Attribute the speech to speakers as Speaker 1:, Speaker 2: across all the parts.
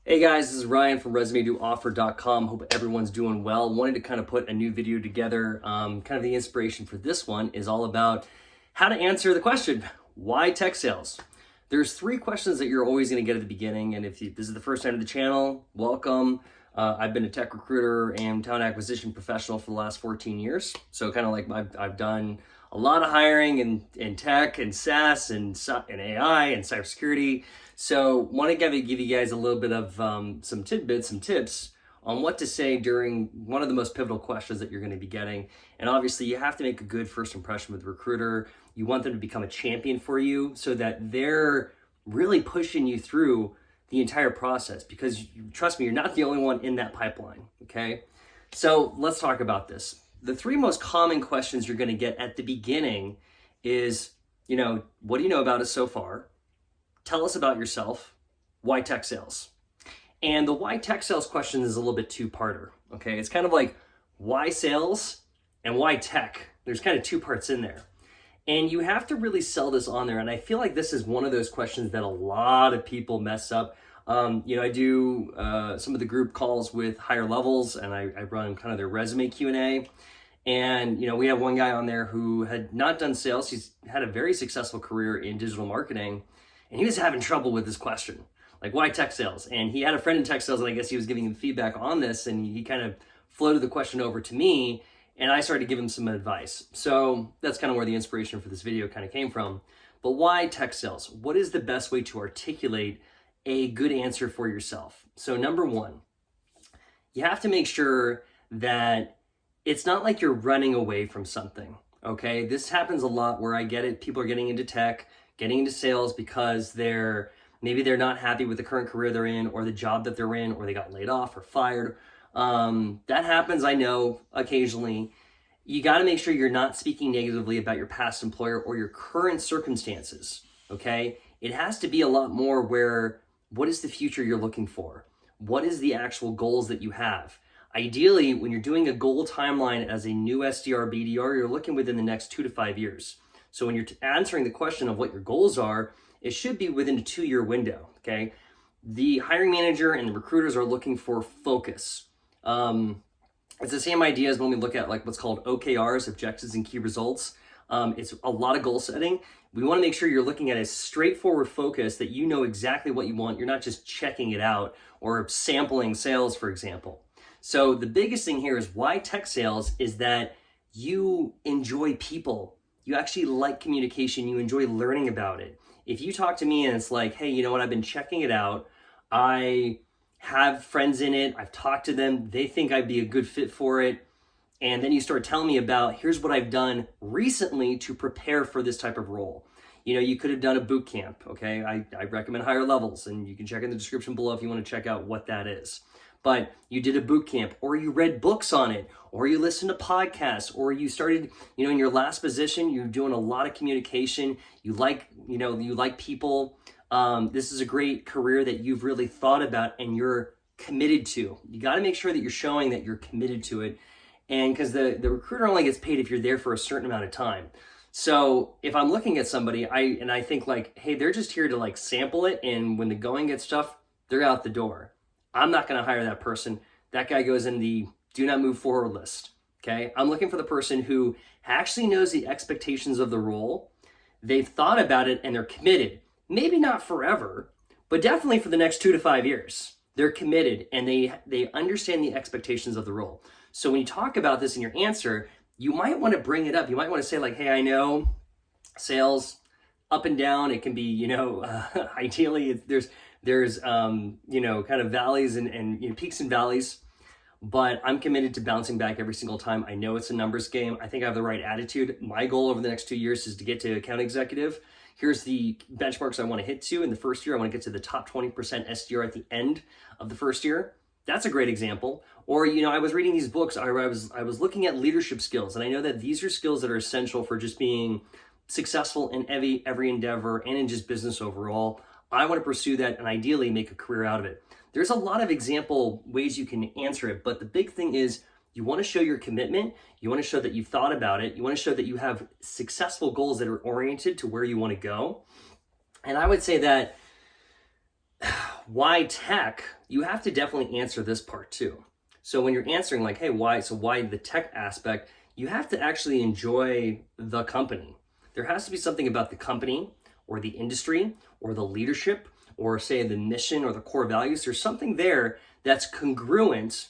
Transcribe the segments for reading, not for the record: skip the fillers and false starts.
Speaker 1: Hey guys, this is Ryan from resume-to-offer.com. Hope everyone's doing well. Wanted to kind of put a new video together. Kind of the inspiration for this one is all about how to answer the question, why tech sales? There's three questions that you're always going to get at the beginning. And if this is the first time to the channel, welcome. I've been a tech recruiter and talent acquisition professional for the last 14 years. So kind of like I've done a lot of hiring in tech and SaaS and AI and cybersecurity. So want to give you guys a little bit of some tidbits, some tips on what to say during one of the most pivotal questions that you're going to be getting. And obviously you have to make a good first impression with the recruiter. You want them to become a champion for you so that they're really pushing you through the entire process, because trust me, you're not the only one in that pipeline, okay? So let's talk about this. The three most common questions you're going to get at the beginning is, what do you know about us so far? Tell us about yourself. Why tech sales? And the why tech sales question is a little bit two-parter, okay? It's kind of like why sales and why tech. There's kind of two parts in there. And you have to really sell this on there. And I feel like this is one of those questions that a lot of people mess up. I do some of the group calls with higher levels, and I run kind of their resume Q&A. And, we have one guy on there who had not done sales. He's had a very successful career in digital marketing, and he was having trouble with this question, like why tech sales? And he had a friend in tech sales, and I guess he was giving him feedback on this, and he kind of floated the question over to me, and I started to give him some advice. So that's kind of where the inspiration for this video kind of came from. But why tech sales? What is the best way to articulate a good answer for yourself? So number one, you have to make sure that it's not like you're running away from something, okay? This happens a lot where I get it. People are getting into tech, getting into sales because maybe they're not happy with the current career they're in, or the job that they're in, or they got laid off or fired. That happens, I know, occasionally. You got to make sure you're not speaking negatively about your past employer or your current circumstances, okay? It has to be a lot more where, what is the future you're looking for? What is the actual goals that you have? Ideally, when you're doing a goal timeline as a new SDR, BDR, you're looking within the next 2 to 5 years. So when you're answering the question of what your goals are, it should be within a 2-year window, okay? The hiring manager and the recruiters are looking for focus. It's the same idea as when we look at like what's called OKRs, objectives and key results. It's a lot of goal setting. We want to make sure you're looking at a straightforward focus, that you know exactly what you want. You're not just checking it out or sampling sales, for example. So the biggest thing here is why tech sales is that you enjoy people. You actually like communication. You enjoy learning about it. If you talk to me and it's like, hey, you know what? I've been checking it out. I have friends in it. I've talked to them. They think I'd be a good fit for it. And then you start telling me about, here's what I've done recently to prepare for this type of role. You could have done a boot camp, okay? I recommend higher levels, and you can check in the description below if you want to check out what that is. But you did a boot camp, or you read books on it, or you listened to podcasts, or you started, in your last position, you're doing a lot of communication. You like people. This is a great career that you've really thought about and you're committed to. You got to make sure that you're showing that you're committed to it. And because the recruiter only gets paid if you're there for a certain amount of time. So if I'm looking at somebody, I think like, hey, they're just here to like sample it, and when the going gets tough, they're out the door. I'm not going to hire that person. That guy goes in the do not move forward list, okay? I'm looking for the person who actually knows the expectations of the role. They've thought about it and they're committed. Maybe not forever, but definitely for the next 2 to 5 years. They're committed and they understand the expectations of the role. So when you talk about this in your answer, you might want to bring it up. You might want to say like, hey, I know sales up and down. It can be, ideally there's kind of valleys and peaks and valleys, but I'm committed to bouncing back every single time. I know it's a numbers game. I think I have the right attitude. My goal over the next 2 years is to get to account executive. Here's the benchmarks I want to hit to in the first year. I want to get to the top 20% SDR at the end of the first year. That's a great example. Or, I was reading these books. I was looking at leadership skills, and I know that these are skills that are essential for just being successful in every endeavor and in just business overall. I want to pursue that and ideally make a career out of it. There's a lot of example ways you can answer it, but the big thing is you want to show your commitment. You want to show that you've thought about it. You want to show that you have successful goals that are oriented to where you want to go. And I would say that why tech, you have to definitely answer this part too. So when you're answering like, hey, why the tech aspect, you have to actually enjoy the company. There has to be something about the company or the industry or the leadership or say the mission or the core values. There's something there that's congruent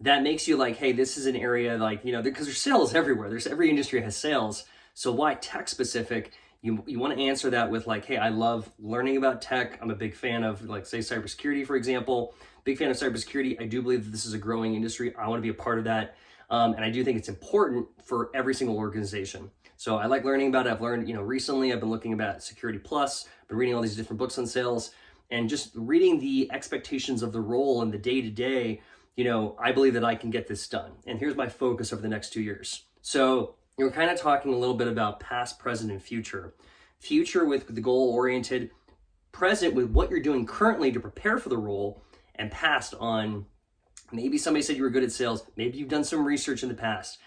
Speaker 1: that makes you like, hey, this is an area like, because there's sales everywhere. Every industry has sales. So why tech specific? You want to answer that with like, hey, I love learning about tech. I'm a big fan of like, say, cybersecurity, for example. Big fan of cybersecurity. I do believe that this is a growing industry. I want to be a part of that. And I do think it's important for every single organization. So I like learning about it. I've learned, recently I've been looking about Security Plus, been reading all these different books on sales and just reading the expectations of the role and the day-to-day, I believe that I can get this done. And here's my focus over the next 2 years. So you're kind of talking a little bit about past, present, and future. Future with the goal-oriented, present with what you're doing currently to prepare for the role, and past on maybe somebody said you were good at sales. Maybe you've done some research in the past.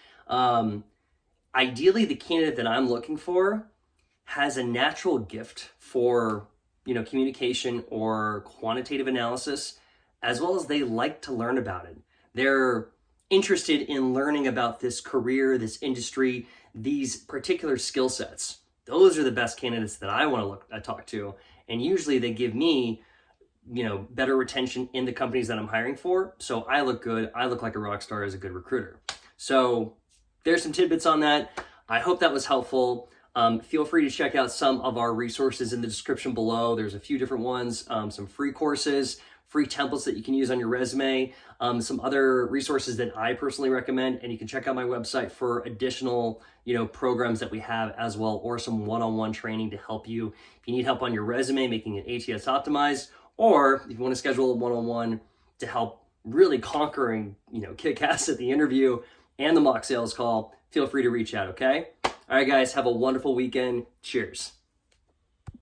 Speaker 1: Ideally, the candidate that I'm looking for has a natural gift for, communication or quantitative analysis, as well as they like to learn about it. They're interested in learning about this career, this industry, these particular skill sets. Those are the best candidates that I want to talk to. And usually they give me, better retention in the companies that I'm hiring for. So I look good. I look like a rock star as a good recruiter. So there's some tidbits on that. I hope that was helpful. Feel free to check out some of our resources in the description below. There's a few different ones, some free courses, free templates that you can use on your resume, some other resources that I personally recommend, and you can check out my website for additional, programs that we have as well, or some one-on-one training to help you. If you need help on your resume, making it ATS optimized, or if you want to schedule a one-on-one to help really conquering, kick ass at the interview and the mock sales call, feel free to reach out, okay? All right, guys, have a wonderful weekend. Cheers.